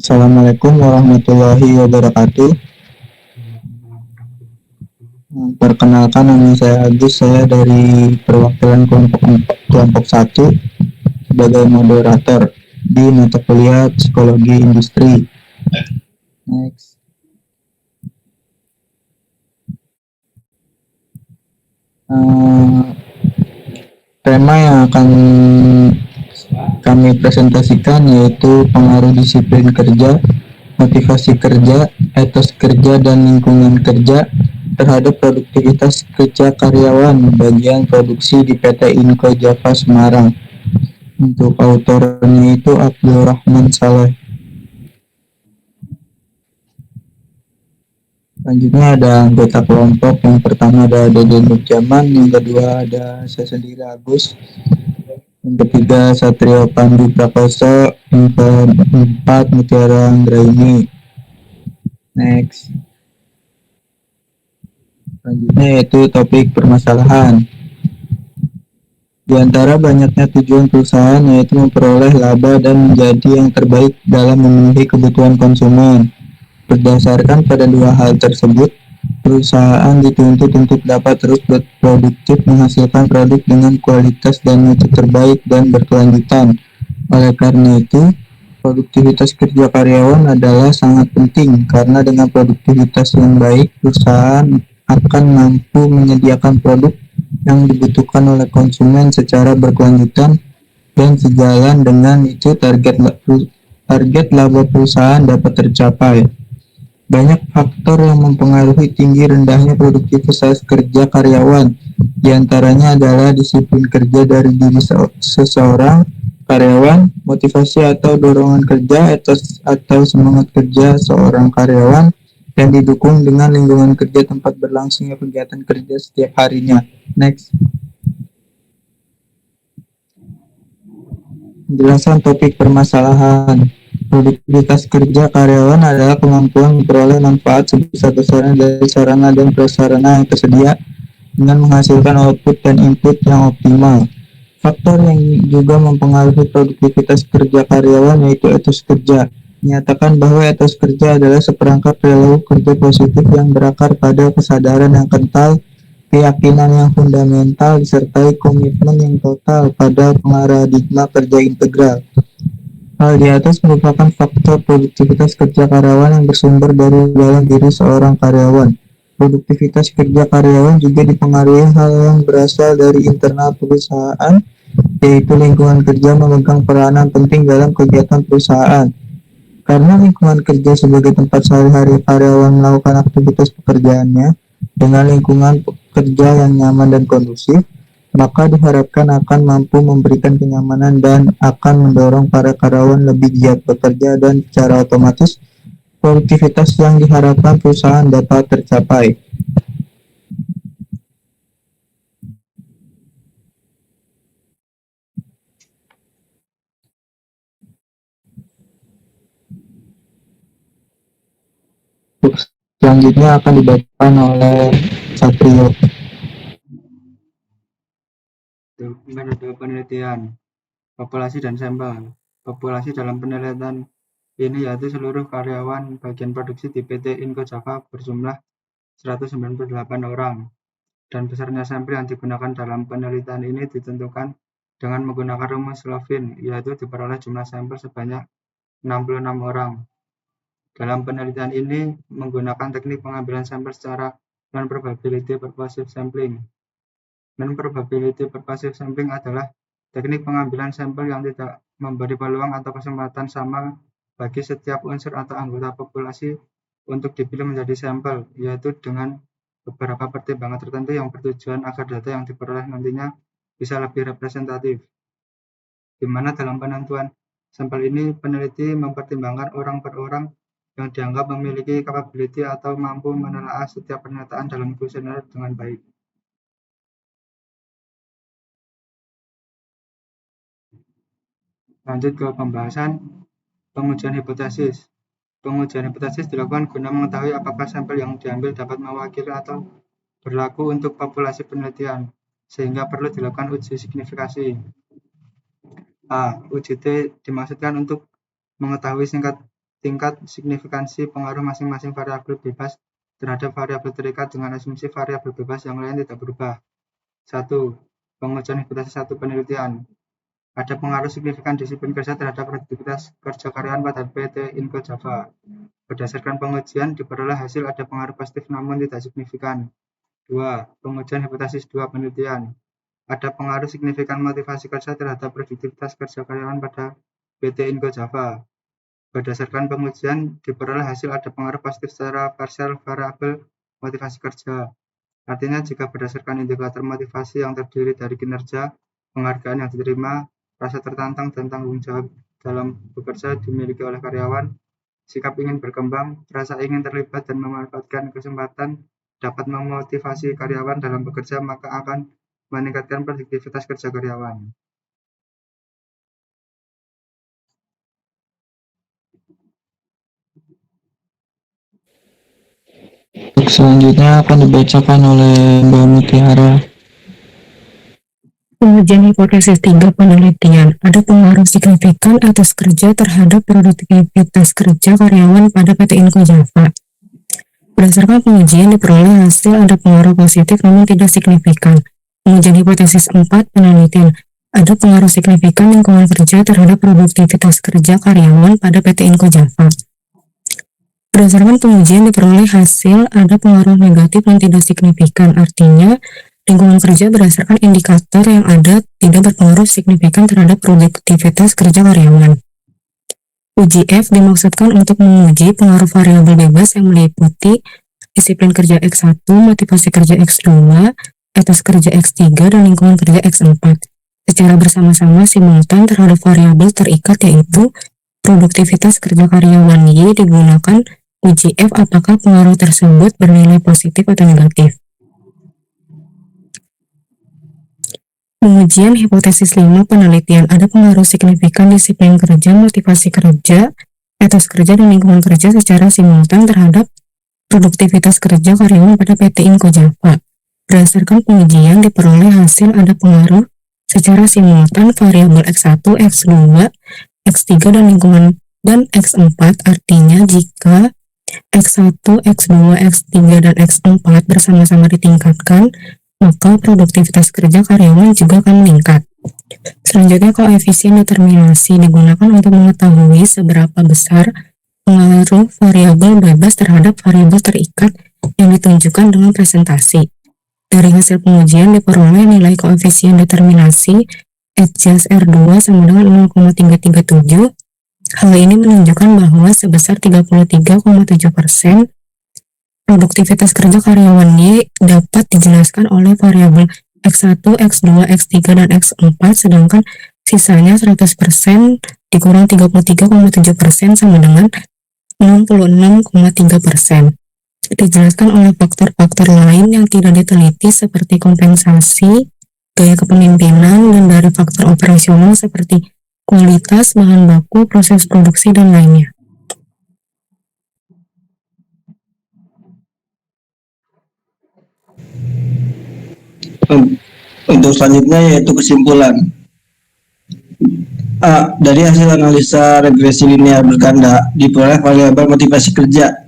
Assalamualaikum warahmatullahi wabarakatuh. Perkenalkan, nama saya Agus. Saya dari perwakilan kelompok 1 sebagai moderator di mata kuliah Psikologi Industri. Next. Tema yang akan kami presentasikan yaitu pengaruh disiplin kerja, motivasi kerja, etos kerja, dan lingkungan kerja terhadap produktivitas kerja karyawan bagian produksi di PT Inco Java Semarang. Untuk autornya itu Abdul Rahman Saleh. Selanjutnya ada anggota kelompok. Yang pertama ada Dede Nurjaman, yang kedua ada saya sendiri Agus, yang ketiga Satrio Pandu Prakoso, yang keempat Mutiara Anggraini. Next. Selanjutnya yaitu topik permasalahan. Di antara banyaknya tujuan perusahaan yaitu memperoleh laba dan menjadi yang terbaik dalam memenuhi kebutuhan konsumen. Berdasarkan pada dua hal tersebut, perusahaan dituntut untuk dapat terus berproduktif menghasilkan produk dengan kualitas dan mutu terbaik dan berkelanjutan. Oleh karena itu, produktivitas kerja karyawan adalah sangat penting karena dengan produktivitas yang baik, perusahaan akan mampu menyediakan produk yang dibutuhkan oleh konsumen secara berkelanjutan, dan sejalan dengan itu target laba perusahaan dapat tercapai. Banyak faktor yang mempengaruhi tinggi rendahnya produktivitas kerja karyawan. Di antaranya adalah disiplin kerja dari diri seseorang karyawan, motivasi atau dorongan kerja, etos atau semangat kerja seorang karyawan, dan didukung dengan lingkungan kerja tempat berlangsungnya kegiatan kerja setiap harinya. Next. Penjelasan topik permasalahan. Produktivitas kerja karyawan adalah kemampuan memperoleh manfaat sebesar-besarnya dari sarana dan prasarana yang tersedia dengan menghasilkan output dan input yang optimal. Faktor yang juga mempengaruhi produktivitas kerja karyawan yaitu etos kerja. Menyatakan bahwa etos kerja adalah seperangkat perilaku kerja positif yang berakar pada kesadaran yang kental, keyakinan yang fundamental, disertai komitmen yang total pada paradigma kerja integral. Hal di atas merupakan faktor produktivitas kerja karyawan yang bersumber dari dalam diri seorang karyawan. Produktivitas kerja karyawan juga dipengaruhi hal yang berasal dari internal perusahaan, yaitu lingkungan kerja memegang peranan penting dalam kegiatan perusahaan. Karena lingkungan kerja sebagai tempat sehari-hari karyawan melakukan aktivitas pekerjaannya dengan lingkungan kerja yang nyaman dan kondusif, maka diharapkan akan mampu memberikan kenyamanan dan akan mendorong para karyawan lebih giat bekerja, dan secara otomatis produktivitas yang diharapkan perusahaan dapat tercapai. Selanjutnya akan dibacakan oleh Satrio. Metode penelitian populasi dan sampel. Populasi dalam penelitian ini yaitu seluruh karyawan bagian produksi di PT Inco Java berjumlah 198 orang, dan besarnya sampel yang digunakan dalam penelitian ini ditentukan dengan menggunakan rumus Slovin, yaitu diperoleh jumlah sampel sebanyak 66 orang. Dalam penelitian ini menggunakan teknik pengambilan sampel secara non-probability purposive sampling. Non-probability purposive sampling adalah teknik pengambilan sampel yang tidak memberi peluang atau kesempatan sama bagi setiap unsur atau anggota populasi untuk dipilih menjadi sampel, yaitu dengan beberapa pertimbangan tertentu yang bertujuan agar data yang diperoleh nantinya bisa lebih representatif. Di mana dalam penentuan sampel ini, peneliti mempertimbangkan orang per orang yang dianggap memiliki capability atau mampu menelaah setiap pernyataan dalam kuesioner dengan baik. Lanjut ke pembahasan pengujian hipotesis. Pengujian hipotesis dilakukan guna mengetahui apakah sampel yang diambil dapat mewakili atau berlaku untuk populasi penelitian, sehingga perlu dilakukan uji signifikasi. Uji T dimaksudkan untuk mengetahui tingkat signifikansi pengaruh masing-masing variabel bebas terhadap variabel terikat dengan asumsi variabel bebas yang lain tidak berubah. 1. Pengujian hipotesis 1 penelitian. Ada pengaruh signifikan disiplin kerja terhadap produktivitas kerja karyawan pada PT Inco Java. Berdasarkan pengujian, diperoleh hasil ada pengaruh positif namun tidak signifikan. 2. Pengujian hipotesis 2 penelitian. Ada pengaruh signifikan motivasi kerja terhadap produktivitas kerja karyawan pada PT Inco Java. Berdasarkan pengujian, diperoleh hasil ada pengaruh positif secara parsial variabel motivasi kerja. Artinya, jika berdasarkan indikator motivasi yang terdiri dari kinerja, penghargaan yang diterima, rasa tertantang dan tanggung jawab dalam bekerja dimiliki oleh karyawan, sikap ingin berkembang, rasa ingin terlibat dan memanfaatkan kesempatan dapat memotivasi karyawan dalam bekerja, maka akan meningkatkan produktivitas kerja karyawan. Selanjutnya akan dibacakan oleh Mbak Mutiara. Pengujian hipotesis 3 penelitian. Ada pengaruh signifikan atas kerja terhadap produktivitas kerja karyawan pada PT Inco Java. Berdasarkan pengujian diperoleh hasil ada pengaruh positif namun tidak signifikan. Pengujian hipotesis 4 penelitian. Ada pengaruh signifikan lingkungan kerja terhadap produktivitas kerja karyawan pada PT Inco Java. Berdasarkan pengujian diperoleh hasil ada pengaruh negatif yang tidak signifikan. Artinya, lingkungan kerja berdasarkan indikator yang ada tidak berpengaruh signifikan terhadap produktivitas kerja karyawan. Uji F dimaksudkan untuk menguji pengaruh variabel bebas yang meliputi disiplin kerja X1, motivasi kerja X2, etos kerja X3, dan lingkungan kerja X4 secara bersama-sama simultan terhadap variabel terikat yaitu produktivitas kerja karyawan Y. Digunakan uji F apakah pengaruh tersebut bernilai positif atau negatif. Pengujian hipotesis 5 penelitian. Ada pengaruh signifikan disiplin kerja, motivasi kerja, etos kerja, dan lingkungan kerja secara simultan terhadap produktivitas kerja karyawan pada PT Inco Java. Berdasarkan pengujian diperoleh hasil ada pengaruh secara simultan variabel X1, X2, X3, dan lingkungan dan X4. Artinya jika X1, X2, X3, dan X4 bersama-sama ditingkatkan, maka produktivitas kerja karyawan juga akan meningkat. Selanjutnya, koefisien determinasi digunakan untuk mengetahui seberapa besar pengaruh variabel bebas terhadap variabel terikat yang ditunjukkan dengan presentasi. Dari hasil pengujian diperoleh nilai koefisien determinasi HJS R2 sama dengan 0,337. Hal ini menunjukkan bahwa sebesar 33,7% produktivitas kerja karyawan Y dapat dijelaskan oleh variabel X1, X2, X3, dan X4, sedangkan sisanya 100% dikurang 33,7% sama dengan 66,3%. Dijelaskan oleh faktor-faktor lain yang tidak diteliti seperti kompensasi, gaya kepemimpinan, dan dari faktor operasional seperti kualitas, bahan baku, proses produksi, dan lainnya. Untuk selanjutnya yaitu kesimpulan. A. Dari hasil analisa regresi linear berganda diperoleh variabel motivasi kerja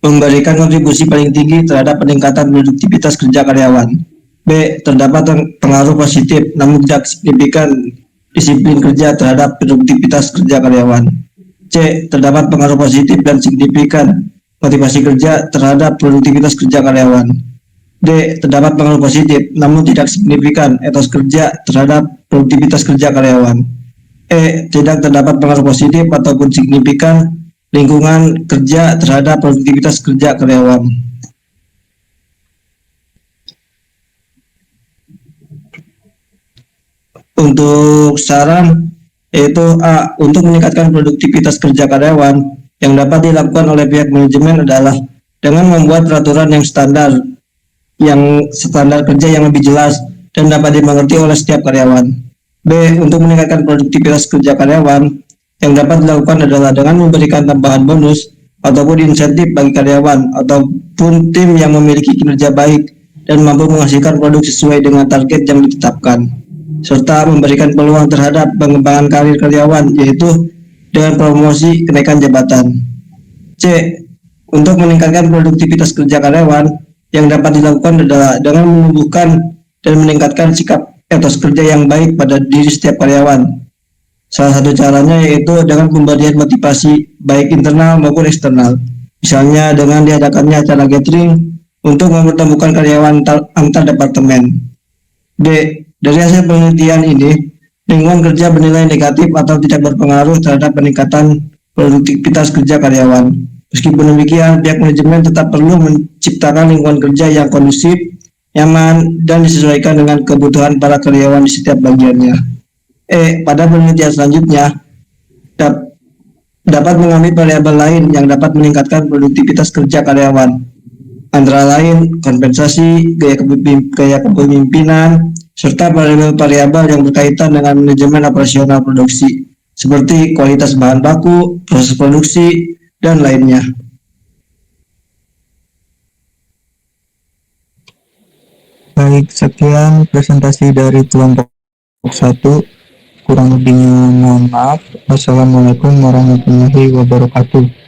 memberikan kontribusi paling tinggi terhadap peningkatan produktivitas kerja karyawan. B. Terdapat pengaruh positif namun tidak signifikan disiplin kerja terhadap produktivitas kerja karyawan. C. Terdapat pengaruh positif dan signifikan motivasi kerja terhadap produktivitas kerja karyawan. D. Terdapat pengaruh positif namun tidak signifikan etos kerja terhadap produktivitas kerja karyawan. E. Tidak terdapat pengaruh positif ataupun signifikan lingkungan kerja terhadap produktivitas kerja karyawan. Untuk saran yaitu A. Untuk meningkatkan produktivitas kerja karyawan yang dapat dilakukan oleh pihak manajemen adalah dengan membuat peraturan yang standar kerja yang lebih jelas dan dapat dimengerti oleh setiap karyawan. B. Untuk meningkatkan produktivitas kerja karyawan yang dapat dilakukan adalah dengan memberikan tambahan bonus ataupun insentif bagi karyawan ataupun tim yang memiliki kinerja baik dan mampu menghasilkan produk sesuai dengan target yang ditetapkan, serta memberikan peluang terhadap pengembangan karir karyawan, yaitu dengan promosi kenaikan jabatan. C. Untuk meningkatkan produktivitas kerja karyawan, yang dapat dilakukan adalah dengan menumbuhkan dan meningkatkan sikap etos kerja yang baik pada diri setiap karyawan. Salah satu caranya yaitu dengan pemberian motivasi baik internal maupun eksternal. Misalnya dengan diadakannya acara gathering untuk mempertemukan karyawan antar departemen. D. Dari hasil penelitian ini, lingkungan kerja bernilai negatif atau tidak berpengaruh terhadap peningkatan produktivitas kerja karyawan. Meskipun demikian, pihak manajemen tetap perlu menciptakan lingkungan kerja yang kondusif, nyaman, dan disesuaikan dengan kebutuhan para karyawan di setiap bagiannya. Pada penelitian selanjutnya, dapat mengambil variabel lain yang dapat meningkatkan produktivitas kerja karyawan, antara lain kompensasi, gaya kepemimpinan, serta variabel-variabel yang berkaitan dengan manajemen operasional produksi, seperti kualitas bahan baku, proses produksi, dan lainnya. Baik, sekian presentasi dari kelompok 1. Kurang lebihnya mohon maaf. Wassalamualaikum warahmatullahi wabarakatuh.